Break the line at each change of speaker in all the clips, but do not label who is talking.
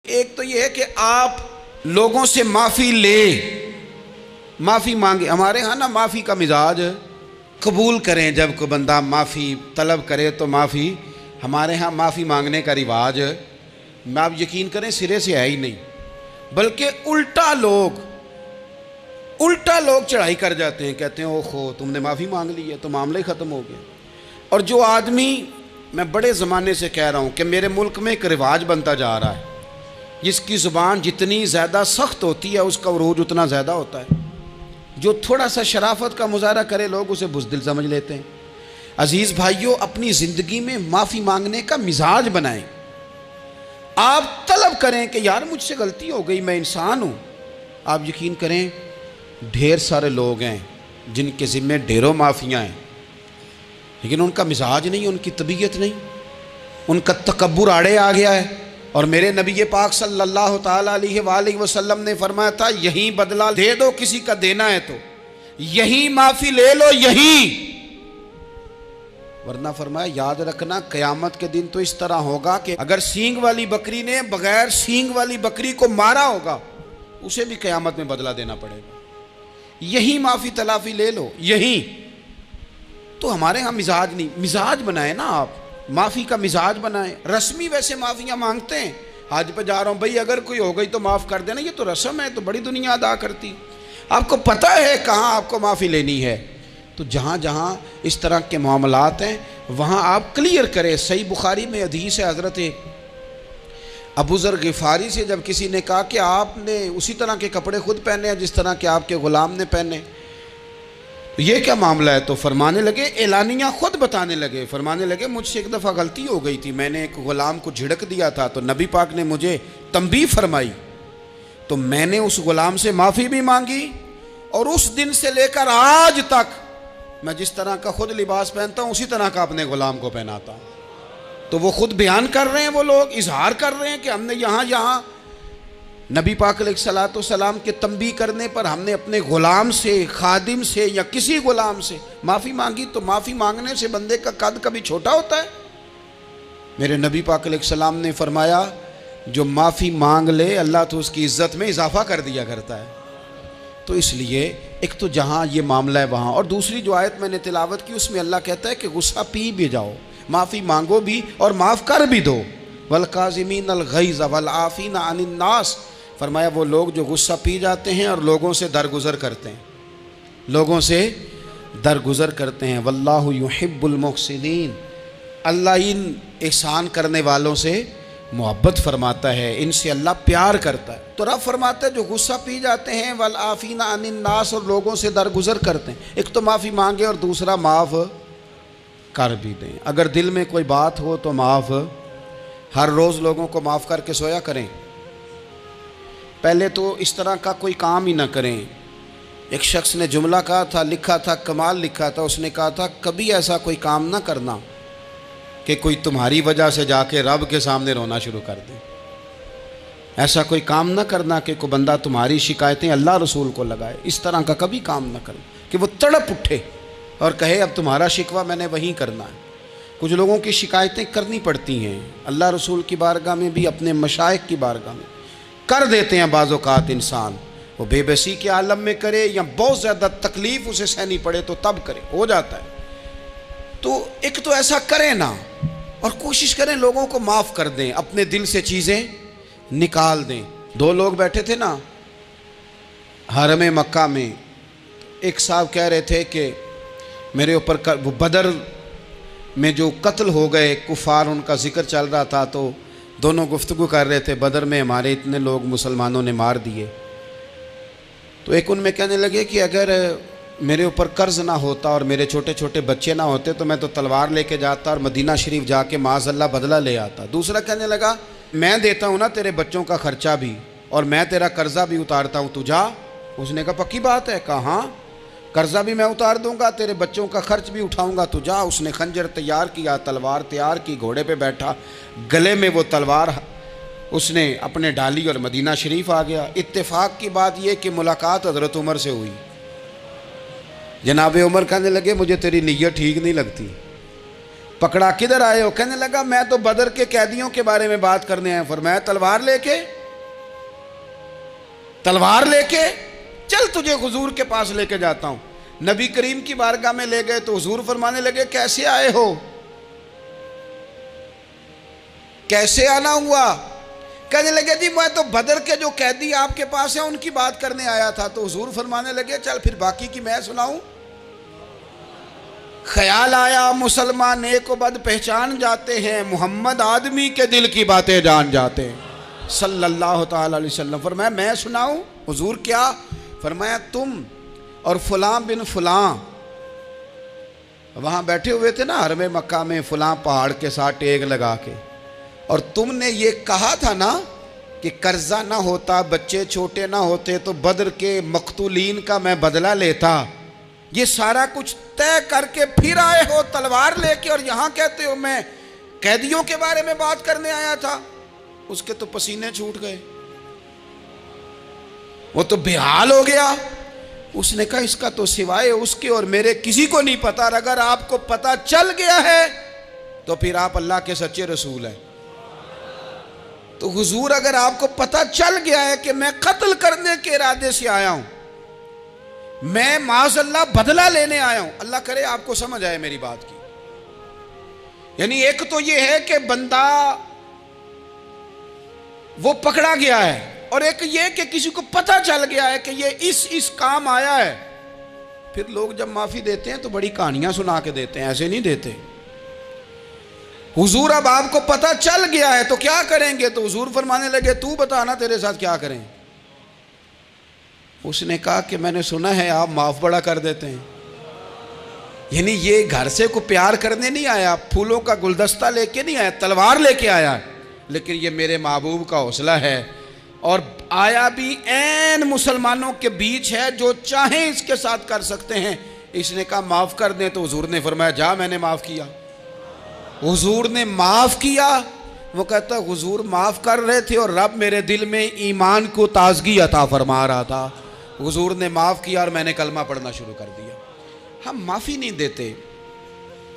ایک تو یہ ہے کہ آپ لوگوں سے معافی لے، معافی مانگے. ہمارے ہاں نا معافی کا مزاج قبول کریں، جب کوئی بندہ معافی طلب کرے تو معافی. ہمارے ہاں معافی مانگنے کا رواج آپ یقین کریں سرے سے ہے ہی نہیں، بلکہ الٹا لوگ چڑھائی کر جاتے ہیں، کہتے ہیں اوہو تم نے معافی مانگ لی ہے تو معاملہ ہی ختم ہو گیا. اور جو آدمی، میں بڑے زمانے سے کہہ رہا ہوں کہ میرے ملک میں ایک رواج بنتا جا رہا ہے، جس کی زبان جتنی زیادہ سخت ہوتی ہے اس کا عروج اتنا زیادہ ہوتا ہے. جو تھوڑا سا شرافت کا مظاہرہ کرے لوگ اسے بزدل سمجھ لیتے ہیں. عزیز بھائیوں، اپنی زندگی میں معافی مانگنے کا مزاج بنائیں. آپ طلب کریں کہ یار مجھ سے غلطی ہو گئی، میں انسان ہوں. آپ یقین کریں ڈھیر سارے لوگ ہیں جن کے ذمہ ڈھیروں معافیاں ہیں، لیکن ان کا مزاج نہیں، ان کی طبیعت نہیں، ان کا تکبر آڑے آ گیا ہے. اور میرے نبی پاک صلی اللہ تعالیٰ علیہ وآلہ وسلم نے فرمایا تھا یہی بدلہ دے دو کسی کا دینا ہے تو یہی معافی لے لو، یہی. ورنہ فرمایا یاد رکھنا قیامت کے دن تو اس طرح ہوگا کہ اگر سینگ والی بکری نے بغیر سینگ والی بکری کو مارا ہوگا اسے بھی قیامت میں بدلہ دینا پڑے گا. یہی معافی تلافی لے لو، یہی. تو ہمارے ہاں مزاج نہیں. مزاج بنائیں نا، آپ معافی کا مزاج بنائیں. رسمی ویسے معافیاں مانگتے ہیں، حج پہ جا رہا ہوں بھائی اگر کوئی ہو گئی تو معاف کر دینا، یہ تو رسم ہے، تو بڑی دنیا ادا کرتی. آپ کو پتہ ہے کہاں آپ کو معافی لینی ہے. تو جہاں جہاں اس طرح کے معاملات ہیں وہاں آپ کلیئر کریں. صحیح بخاری میں حدیث ہے حضرت ابو ذر غفاری سے، جب کسی نے کہا کہ آپ نے اسی طرح کے کپڑے خود پہنے ہیں جس طرح کہ آپ کے غلام نے پہنے، یہ کیا معاملہ ہے؟ تو فرمانے لگے، اعلانیہ خود بتانے لگے، فرمانے لگے مجھ سے ایک دفعہ غلطی ہو گئی تھی، میں نے ایک غلام کو جھڑک دیا تھا تو نبی پاک نے مجھے تنبیہ فرمائی، تو میں نے اس غلام سے معافی بھی مانگی، اور اس دن سے لے کر آج تک میں جس طرح کا خود لباس پہنتا ہوں اسی طرح کا اپنے غلام کو پہناتا ہوں. تو وہ خود بیان کر رہے ہیں، وہ لوگ اظہار کر رہے ہیں کہ ہم نے یہاں نبی پاک علیہ الصلوۃ والسلام کے تنبیہ کرنے پر ہم نے اپنے غلام سے، خادم سے یا کسی غلام سے معافی مانگی. تو معافی مانگنے سے بندے کا قد کبھی چھوٹا ہوتا ہے؟ میرے نبی پاک علیہ السلام نے فرمایا جو معافی مانگ لے اللہ تو اس کی عزت میں اضافہ کر دیا کرتا ہے. تو اس لیے ایک تو جہاں یہ معاملہ ہے وہاں، اور دوسری جو آیت میں نے تلاوت کی اس میں اللہ کہتا ہے کہ غصہ پی بھی جاؤ، معافی مانگو بھی اور معاف کر بھی دو. والکاظمین الغیظ والعافین عن الناس، فرمایا وہ لوگ جو غصہ پی جاتے ہیں اور لوگوں سے درگزر کرتے ہیں، واللہ یحب المحسنین، اللہ ان احسان کرنے والوں سے محبت فرماتا ہے، ان سے اللہ پیار کرتا ہے. تو رب فرماتا ہے جو غصہ پی جاتے ہیں والعافین عن الناس، اور لوگوں سے درگزر کرتے ہیں. ایک تو معافی مانگے اور دوسرا معاف کر بھی دیں. اگر دل میں کوئی بات ہو تو معاف، ہر روز لوگوں کو معاف کر کے سویا کریں. پہلے تو اس طرح کا کوئی کام ہی نہ کریں. ایک شخص نے جملہ کہا تھا، لکھا تھا، کمال لکھا تھا، اس نے کہا تھا کبھی ایسا کوئی کام نہ کرنا کہ کوئی تمہاری وجہ سے جا کے رب کے سامنے رونا شروع کر دے. ایسا کوئی کام نہ کرنا کہ کوئی بندہ تمہاری شکایتیں اللہ رسول کو لگائے. اس طرح کا کبھی کام نہ کرنا کہ وہ تڑپ اٹھے اور کہے اب تمہارا شکوہ میں نے وہیں کرنا ہے. کچھ لوگوں کی شکایتیں کرنی پڑتی ہیں اللہ رسول کی بارگاہ میں بھی، اپنے مشائخ کی بارگاہ میں کر دیتے ہیں. بعض اوقات انسان وہ بے بسی کے عالم میں کرے یا بہت زیادہ تکلیف اسے سہنی پڑے تو تب کرے، ہو جاتا ہے. تو ایک تو ایسا کریں نا، اور کوشش کریں لوگوں کو معاف کر دیں، اپنے دل سے چیزیں نکال دیں. دو لوگ بیٹھے تھے نا حرم مکہ میں، ایک صاحب کہہ رہے تھے کہ میرے اوپر وہ بدر میں جو قتل ہو گئے کفار ان کا ذکر چل رہا تھا، تو دونوں گفتگو کر رہے تھے بدر میں ہمارے اتنے لوگ مسلمانوں نے مار دیے. تو ایک ان میں کہنے لگے کہ اگر میرے اوپر قرض نہ ہوتا اور میرے چھوٹے چھوٹے بچے نہ ہوتے تو میں تو تلوار لے کے جاتا اور مدینہ شریف جا کے معاذ اللہ بدلہ لے آتا. دوسرا کہنے لگا میں دیتا ہوں نا تیرے بچوں کا خرچہ بھی اور میں تیرا قرضہ بھی اتارتا ہوں، تو جا. اس نے کہا پکی بات ہے؟ کہا ہاں، قرضہ بھی میں اتار دوں گا، تیرے بچوں کا خرچ بھی اٹھاؤں گا، تو جا. اس نے خنجر تیار کیا، تلوار تیار کی، گھوڑے پہ بیٹھا، گلے میں وہ تلوار اس نے اپنے ڈالی اور مدینہ شریف آ گیا. اتفاق کی بات یہ کہ ملاقات حضرت عمر سے ہوئی. جناب عمر کہنے لگے مجھے تیری نیت ٹھیک نہیں لگتی. پکڑا کدھر آئے ہو؟ کہنے لگا میں تو بدر کے قیدیوں کے بارے میں بات کرنے آیا. فرمایا تلوار لے کے؟ تلوار لے کے؟ چل تجھے حضور کے پاس لے کے جاتا ہوں. نبی کریم کی بارگاہ میں لے گئے تو حضور فرمانے لگے کیسے آئے ہو؟ کیسے آنا ہوا؟ کہنے لگے جی میں تو بدر کے جو قیدی آپ کے پاس ہیں ان کی بات کرنے آیا تھا. تو حضور فرمانے لگے چل پھر باقی کی میں سناؤں. خیال آیا مسلمان نیک و بد پہچان جاتے ہیں، محمد آدمی کے دل کی باتیں جان جاتے ہیں صلی اللہ تعالی علیہ وسلم. فرمایا میں سناؤں؟ حضور کیا؟ فرمایا تم اور فلاں بن فلاں وہاں بیٹھے ہوئے تھے نا حرم مکہ میں فلاں پہاڑ کے ساتھ ٹیک لگا کے، اور تم نے یہ کہا تھا نا کہ قرضہ نہ ہوتا، بچے چھوٹے نہ ہوتے تو بدر کے مقتولین کا میں بدلہ لیتا. یہ سارا کچھ طے کر کے پھر آئے ہو تلوار لے کے، اور یہاں کہتے ہو میں قیدیوں کے بارے میں بات کرنے آیا تھا. اس کے تو پسینے چھوٹ گئے، وہ تو بے حال ہو گیا. اس نے کہا اس کا تو سوائے اس کے اور میرے کسی کو نہیں پتا، اور اگر آپ کو پتا چل گیا ہے تو پھر آپ اللہ کے سچے رسول ہیں. تو حضور اگر آپ کو پتا چل گیا ہے کہ میں قتل کرنے کے ارادے سے آیا ہوں، میں معاذ اللہ بدلہ لینے آیا ہوں، اللہ کرے آپ کو سمجھ آئے میری بات کی. یعنی ایک تو یہ ہے کہ بندہ وہ پکڑا گیا ہے، اور ایک یہ کہ کسی کو پتہ چل گیا ہے کہ یہ اس کام آیا ہے. پھر لوگ جب معافی دیتے ہیں تو بڑی کہانیاں سنا کے دیتے ہیں، ایسے نہیں دیتے. حضور اب آپ کو پتہ چل گیا ہے تو کیا کریں گے؟ تو حضور فرمانے لگے تو بتانا تیرے ساتھ کیا کریں. اس نے کہا کہ میں نے سنا ہے آپ معاف بڑا کر دیتے ہیں. یعنی یہ گھر سے کو پیار کرنے نہیں آیا، پھولوں کا گلدستہ لے کے نہیں آیا، تلوار لے کے آیا، لیکن یہ میرے محبوب کا حوصلہ ہے. اور آیا بھی عین مسلمانوں کے بیچ ہے، جو چاہیں اس کے ساتھ کر سکتے ہیں. اس نے کہا معاف کر دیں، تو حضور نے فرمایا جا میں نے معاف کیا. حضور نے معاف کیا. وہ کہتا حضور معاف کر رہے تھے اور رب میرے دل میں ایمان کو تازگی عطا فرما رہا تھا. حضور نے معاف کیا اور میں نے کلمہ پڑھنا شروع کر دیا. ہم معافی نہیں دیتے،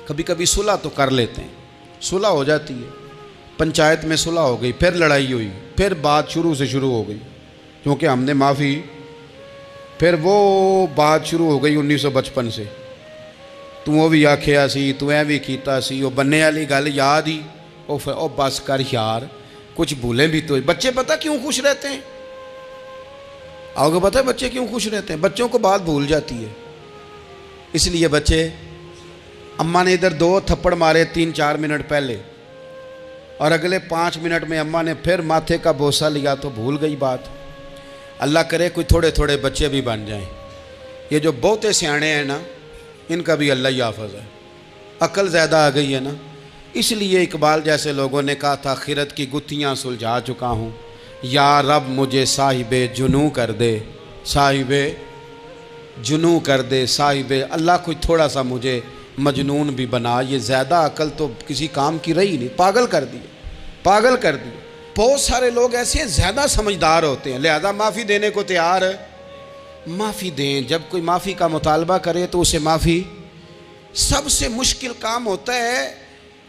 کبھی کبھی صلح تو کر لیتے ہیں، صلح ہو جاتی ہے. پنچایت میں صلح ہو گئی، پھر لڑائی ہوئی، پھر بات شروع سے شروع ہو گئی کیونکہ ہم نے معافی، پھر وہ بات شروع ہو گئی 1955 سے. تو بھی آکھیا سی، تو اے بھی کیتا سی، وہ بننے والی گل یاد ہی، او بس کر یار، کچھ بھولیں بھی تو. بچے پتہ کیوں خوش رہتے ہیں؟ آپ کو پتہ ہے بچے کیوں خوش رہتے ہیں؟ بچوں کو بات بھول جاتی ہے. اس لیے بچے، اماں نے ادھر 2 تھپڑ مارے 3-4 منٹ پہلے، اور اگلے 5 منٹ میں اماں نے پھر ماتھے کا بوسہ لیا تو بھول گئی بات. اللہ کرے کوئی تھوڑے تھوڑے بچے بھی بن جائیں. یہ جو بہتے سیانے ہیں نا، ان کا بھی اللہ ہی حافظ ہے. عقل زیادہ آ گئی ہے نا. اس لیے اقبال جیسے لوگوں نے کہا تھا خرد کی گتھیاں سلجھا چکا ہوں، یا رب مجھے صاحب جنوں کر دے، صاحب جنوں کر دے، صاحب اللہ کوئی تھوڑا سا مجھے مجنون بھی بنا. یہ زیادہ عقل تو کسی کام کی رہی نہیں، پاگل کر دی، پاگل کر دی. بہت سارے لوگ ایسے ہیں زیادہ سمجھدار ہوتے ہیں، لہذا معافی دینے کو تیار ہے. معافی دیں. جب کوئی معافی کا مطالبہ کرے تو اسے معافی. سب سے مشکل کام ہوتا ہے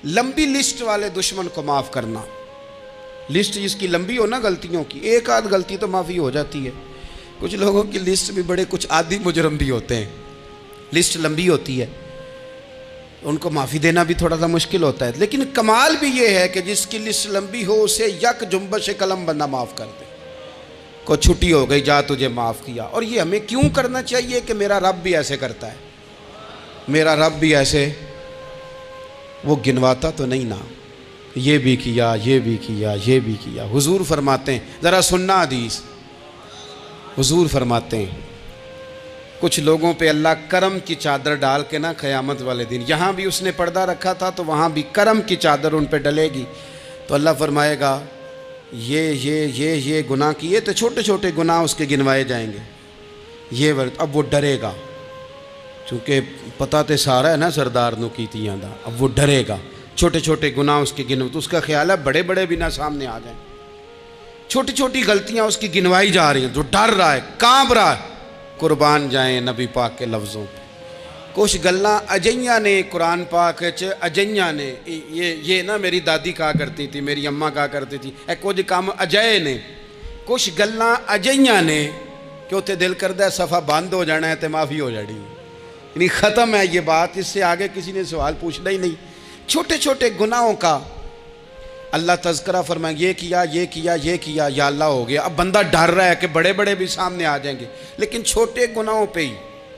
لمبی لسٹ والے دشمن کو معاف کرنا. لسٹ جس کی لمبی ہو نا غلطیوں کی، ایک آدھ غلطی تو معافی ہو جاتی ہے. کچھ لوگوں کی لسٹ بھی بڑے کچھ عادی مجرم بھی ہوتے ہیں، لسٹ لمبی ہوتی ہے، ان کو معافی دینا بھی تھوڑا سا مشکل ہوتا ہے. لیکن کمال بھی یہ ہے کہ جس کی لسٹ لمبی ہو اسے یک جنبش قلم بندہ معاف کر دے. کو چھٹی ہو گئی، جا تجھے معاف کیا. اور یہ ہمیں کیوں کرنا چاہیے کہ میرا رب بھی ایسے کرتا ہے، میرا رب بھی ایسے، وہ گنواتا تو نہیں نا، یہ بھی کیا، یہ بھی کیا، یہ بھی کیا. حضور فرماتے ہیں، ذرا سننا حدیث. حضور فرماتے ہیں کچھ لوگوں پہ اللہ کرم کی چادر ڈال کے نا قیامت والے دن، یہاں بھی اس نے پردہ رکھا تھا تو وہاں بھی کرم کی چادر ان پہ ڈلے گی. تو اللہ فرمائے گا یہ گناہ کیے تو چھوٹے چھوٹے گناہ اس کے گنوائے جائیں گے. یہ اب وہ ڈرے گا، چونکہ پتہ تے سارا ہے نا سردار نو کیتیاں دا. اب وہ ڈرے گا، چھوٹے چھوٹے گناہ اس کے گنو، تو اس کا خیال ہے بڑے بڑے بھی نہ سامنے آ جائیں. چھوٹی چھوٹی غلطیاں اس کی گنوائی جا رہی ہیں، جو ڈر رہا ہے، کانپ رہا ہے. قربان جائیں نبی پاک کے لفظوں پہ، کچھ گلاں اجیاں نے قرآن پاک اجیاں نے، یہ نا میری دادی کہا کرتی تھی، میری اماں کہا کرتی تھی، اے کچھ کام اجائے نے، کچھ گلاں اجیاں نے کہ اتنے دل کردہ ہے صفحہ بند ہو جانا ہے تو معافی ہو جانی، یعنی ختم ہے یہ بات، اس سے آگے کسی نے سوال پوچھنا ہی نہیں۔ چھوٹے چھوٹے گناہوں کا اللہ تذکرہ فرمائیں، یہ کیا یہ کیا یہ کیا، یا اللہ ہو گیا۔ اب بندہ ڈر رہا ہے کہ بڑے بڑے بھی سامنے آ جائیں گے، لیکن چھوٹے گناہوں پہ ہی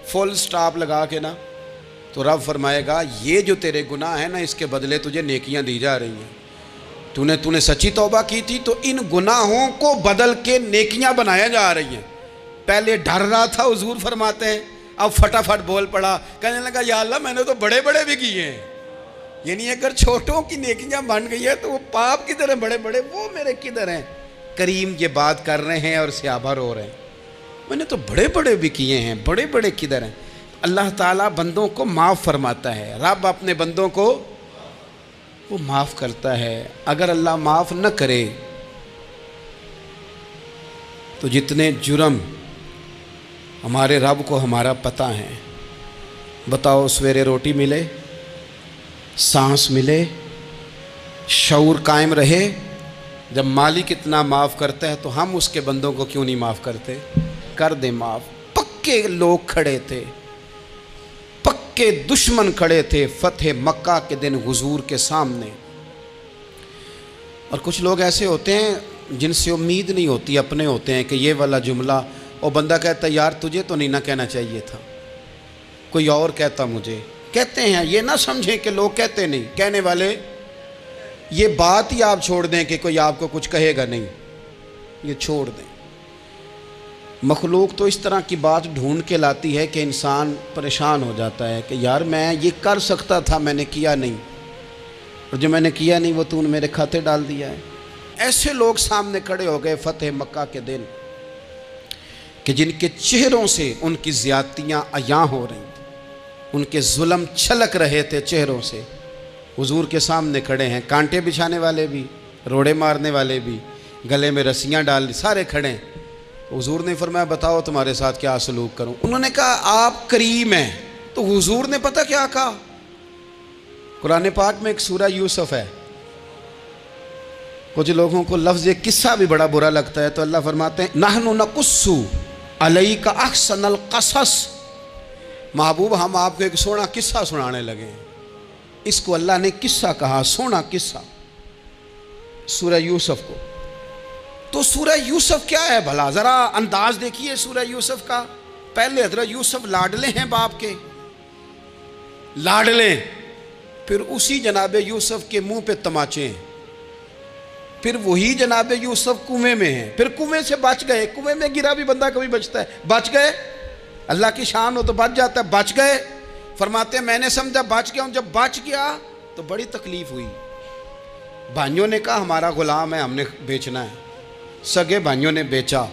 فل سٹاپ لگا کے نا تو رب فرمائے گا یہ جو تیرے گناہ ہیں نا اس کے بدلے تجھے نیکیاں دی جا رہی ہیں، تو نے سچی توبہ کی تھی تو ان گناہوں کو بدل کے نیکیاں بنایا جا رہی ہیں۔ پہلے ڈر رہا تھا، حضور فرماتے ہیں، اب فٹافٹ بول پڑا، کہنے لگا یا اللہ میں نے تو بڑے بڑے بھی کیے ہیں، یعنی اگر چھوٹوں کی نیکیاں بن گئی ہے تو وہ پاپ کدھر ہیں، بڑے بڑے وہ میرے کدھر ہیں۔ کریم یہ بات کر رہے ہیں اور صحابہ رو رہے ہیں، میں نے تو بڑے بڑے بھی کیے ہیں، بڑے بڑے کدھر ہیں۔ اللہ تعالیٰ بندوں کو معاف فرماتا ہے، رب اپنے بندوں کو وہ معاف کرتا ہے۔ اگر اللہ معاف نہ کرے تو جتنے جرم ہمارے رب کو ہمارا پتہ ہے، بتاؤ سویرے روٹی ملے، سانس ملے، شعور قائم رہے، جب مالک اتنا معاف کرتا ہے تو ہم اس کے بندوں کو کیوں نہیں معاف کرتے؟ کر دیں معاف۔ پکے لوگ کھڑے تھے، پکے دشمن کھڑے تھے فتح مکہ کے دن حضور کے سامنے، اور کچھ لوگ ایسے ہوتے ہیں جن سے امید نہیں ہوتی، اپنے ہوتے ہیں کہ یہ والا جملہ، اور بندہ کہتا ہے یار تجھے تو نہیں نہ کہنا چاہیے تھا، کوئی اور کہتا مجھے، کہتے ہیں۔ یہ نہ سمجھیں کہ لوگ کہتے نہیں، کہنے والے، یہ بات ہی آپ چھوڑ دیں کہ کوئی آپ کو کچھ کہے گا نہیں، یہ چھوڑ دیں۔ مخلوق تو اس طرح کی بات ڈھونڈ کے لاتی ہے کہ انسان پریشان ہو جاتا ہے کہ یار میں یہ کر سکتا تھا، میں نے کیا نہیں، اور جو میں نے کیا نہیں وہ تو نے میرے کھاتے ڈال دیا ہے۔ ایسے لوگ سامنے کھڑے ہو گئے فتح مکہ کے دن کہ جن کے چہروں سے ان کی زیادتیاں عیاں ہو رہی تھیں، ان کے ظلم چھلک رہے تھے چہروں سے، حضور کے سامنے کھڑے ہیں، کانٹے بچھانے والے بھی، روڑے مارنے والے بھی، گلے میں رسیاں ڈال سارے کھڑے ہیں۔ حضور نے فرمایا بتاؤ تمہارے ساتھ کیا سلوک کروں؟ انہوں نے کہا آپ کریم ہیں، تو حضور نے پتہ کیا کہا؟ قرآن پاک میں ایک سورہ یوسف ہے، کچھ لوگوں کو لفظ یہ قصہ بھی بڑا برا لگتا ہے، تو اللہ فرماتے ہیں نحن نقص علیک احسن القصص، محبوب ہم آپ کو ایک سونا قصہ سنانے لگے ہیں۔ اس کو اللہ نے قصہ کہا، سونا قصہ، سورہ یوسف کو۔ تو سورہ یوسف کیا ہے بھلا؟ ذرا انداز دیکھیے سورہ یوسف کا۔ پہلے حضرت یوسف لاڈلے ہیں باپ کے، لاڈلے، پھر اسی جناب یوسف کے منہ پہ تماچے ہیں، پھر وہی جناب یوسف کنویں میں ہیں، پھر کنویں سے بچ گئے، کنویں میں گرا بھی بندہ کبھی بچتا ہے، بچ گئے، اللہ کی شان ہو تو بچ جاتا ہے، بچ گئے۔ فرماتے ہیں میں نے سمجھا بچ گیا ہوں، جب بچ گیا تو بڑی تکلیف ہوئی۔ بھائیوں نے کہا ہمارا غلام ہے، ہم نے بیچنا ہے، سگے بھائیوں نے بیچا،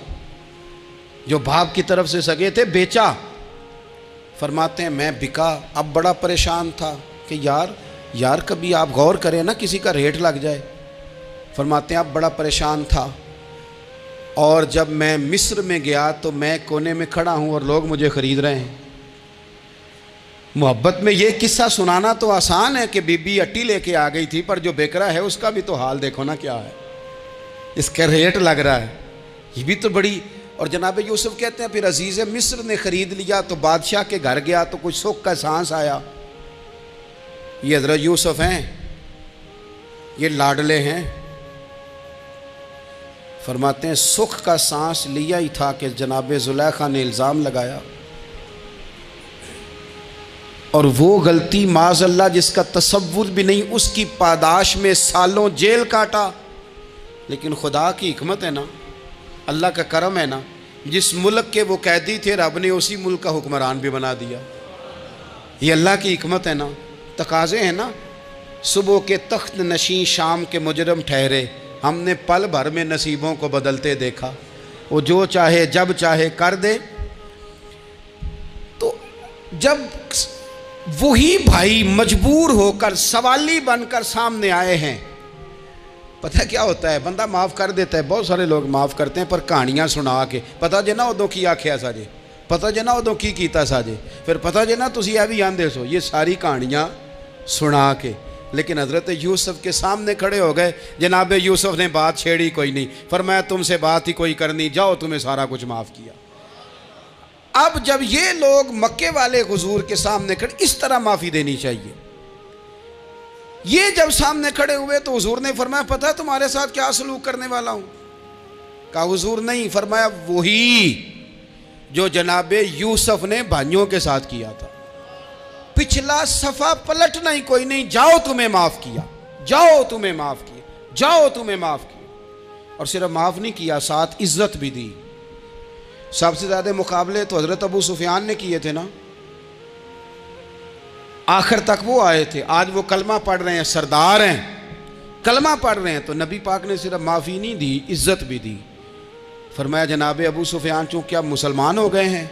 جو باپ کی طرف سے سگے تھے بیچا۔ فرماتے ہیں میں بکا، اب بڑا پریشان تھا کہ یار کبھی آپ غور کریں نا کسی کا ریٹ لگ جائے۔ فرماتے ہیں اب بڑا پریشان تھا، اور جب میں مصر میں گیا تو میں کونے میں کھڑا ہوں اور لوگ مجھے خرید رہے ہیں۔ محبت میں یہ قصہ سنانا تو آسان ہے کہ بی بی اٹی لے کے آ گئی تھی، پر جو بیکرا ہے اس کا بھی تو حال دیکھو نا کیا ہے، اس کا ریٹ لگ رہا ہے، یہ بھی تو بڑی۔ اور جناب یوسف کہتے ہیں پھر عزیز مصر نے خرید لیا تو بادشاہ کے گھر گیا تو کچھ سکھ کا سانس آیا۔ یہ حضرت یوسف ہیں، یہ لاڈلے ہیں۔ فرماتے ہیں سکھ کا سانس لیا ہی تھا کہ جناب زلیخا نے الزام لگایا، اور وہ غلطی معاذ اللہ جس کا تصور بھی نہیں، اس کی پاداش میں سالوں جیل کاٹا۔ لیکن خدا کی حکمت ہے نا، اللہ کا کرم ہے نا، جس ملک کے وہ قیدی تھے رب نے اسی ملک کا حکمران بھی بنا دیا۔ یہ اللہ کی حکمت ہے نا، تقاضے ہیں نا۔ صبح کے تخت نشین شام کے مجرم ٹھہرے، ہم نے پل بھر میں نصیبوں کو بدلتے دیکھا، وہ جو چاہے جب چاہے کر دے۔ تو جب وہی بھائی مجبور ہو کر سوالی بن کر سامنے آئے ہیں، پتہ کیا ہوتا ہے، بندہ معاف کر دیتا ہے، بہت سارے لوگ معاف کرتے ہیں پر کہانیاں سنا کے، پتہ جے نا ادوں کی آکھیا سا جے، پتہ جنا ادو کی کیتا ساجے، پھر پتہ جنا تسی اے بھی آندے سو، یہ ساری کہانیاں سنا کے۔ لیکن حضرت یوسف کے سامنے کھڑے ہو گئے، جناب یوسف نے بات چھیڑی کوئی نہیں، فرمایا تم سے بات ہی کوئی کرنی، جاؤ تمہیں سارا کچھ معاف کیا۔ اب جب یہ لوگ مکے والے حضور کے سامنے کھڑے، اس طرح معافی دینی چاہیے۔ یہ جب سامنے کھڑے ہوئے تو حضور نے فرمایا پتہ تمہارے ساتھ کیا سلوک کرنے والا ہوں؟ کہا حضور نہیں، فرمایا وہی جو جناب یوسف نے بھائیوں کے ساتھ کیا تھا، پچھلا صفحہ پلٹنا ہی کوئی نہیں، جاؤ تمہیں معاف کیا، جاؤ تمہیں معاف کیا، جاؤ تمہیں معاف کیا۔ اور صرف معاف نہیں کیا، ساتھ عزت بھی دی۔ سب سے زیادہ مقابلے تو حضرت ابو سفیان نے کیے تھے نا، آخر تک وہ آئے تھے، آج وہ کلمہ پڑھ رہے ہیں، سردار ہیں، کلمہ پڑھ رہے ہیں، تو نبی پاک نے صرف معافی نہیں دی، عزت بھی دی۔ فرمایا جناب ابو سفیان چونکہ اب مسلمان ہو گئے ہیں،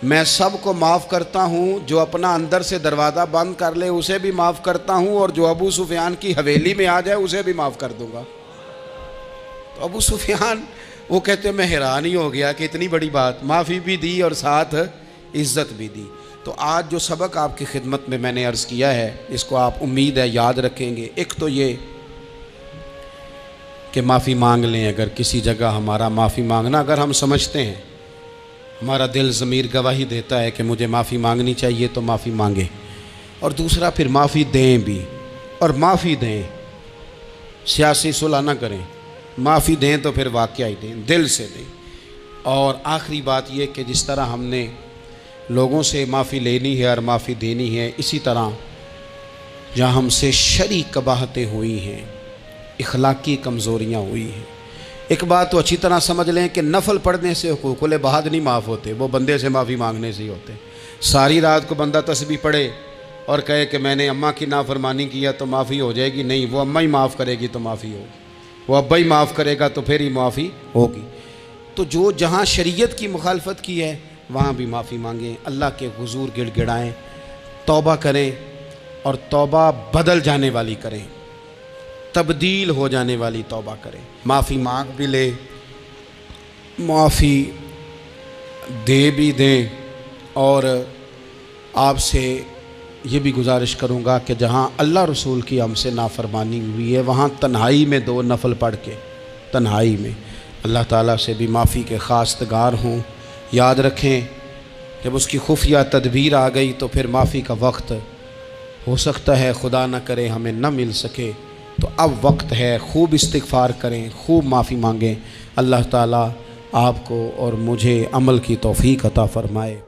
میں سب کو معاف کرتا ہوں، جو اپنا اندر سے دروازہ بند کر لے اسے بھی معاف کرتا ہوں، اور جو ابو سفیان کی حویلی میں آ جائے اسے بھی معاف کر دوں گا۔ تو ابو سفیان وہ کہتے ہیں میں حیران ہی ہو گیا کہ اتنی بڑی بات، معافی بھی دی اور ساتھ عزت بھی دی۔ تو آج جو سبق آپ کی خدمت میں نے عرض کیا ہے، اس کو آپ امید ہے یاد رکھیں گے۔ ایک تو یہ کہ معافی مانگ لیں، اگر کسی جگہ ہمارا معافی مانگنا اگر ہم سمجھتے ہیں، ہمارا دل ضمیر گواہی دیتا ہے کہ مجھے معافی مانگنی چاہیے تو معافی مانگیں۔ اور دوسرا پھر معافی دیں بھی، اور معافی دیں، سیاسی صلح نہ کریں، معافی دیں تو پھر واقعہ ہی دیں، دل سے دیں۔ اور آخری بات یہ کہ جس طرح ہم نے لوگوں سے معافی لینی ہے اور معافی دینی ہے، اسی طرح جہاں ہم سے شرعی قباحتیں ہوئی ہیں، اخلاقی کمزوریاں ہوئی ہیں، ایک بات تو اچھی طرح سمجھ لیں کہ نفل پڑھنے سے حقوق العباد نہیں معاف ہوتے، وہ بندے سے معافی مانگنے سے ہی ہوتے۔ ساری رات کو بندہ تسبیح پڑھے اور کہے کہ میں نے اماں کی نافرمانی کیا تو معافی ہو جائے گی، نہیں، وہ اماں ہی معاف کرے گی تو معافی ہوگی، وہ ابا ہی معاف کرے گا تو پھر ہی معافی ہوگی۔ تو جو جہاں شریعت کی مخالفت کی ہے وہاں بھی معافی مانگیں، اللہ کے حضور گڑ گڑائیں، توبہ کریں، اور توبہ بدل جانے والی کریں، تبدیل ہو جانے والی توبہ کریں۔ معافی مانگ بھی لے، معافی دے بھی دیں، اور آپ سے یہ بھی گزارش کروں گا کہ جہاں اللہ رسول کی ہم سے نافرمانی ہوئی ہے وہاں تنہائی میں 2 نفل پڑھ کے، تنہائی میں اللہ تعالیٰ سے بھی معافی کے خواستگار ہوں۔ یاد رکھیں جب اس کی خفیہ تدبیر آ گئی تو پھر معافی کا وقت ہو سکتا ہے خدا نہ کرے ہمیں نہ مل سکے، تو اب وقت ہے، خوب استغفار کریں، خوب معافی مانگیں۔ اللہ تعالیٰ آپ کو اور مجھے عمل کی توفیق عطا فرمائے۔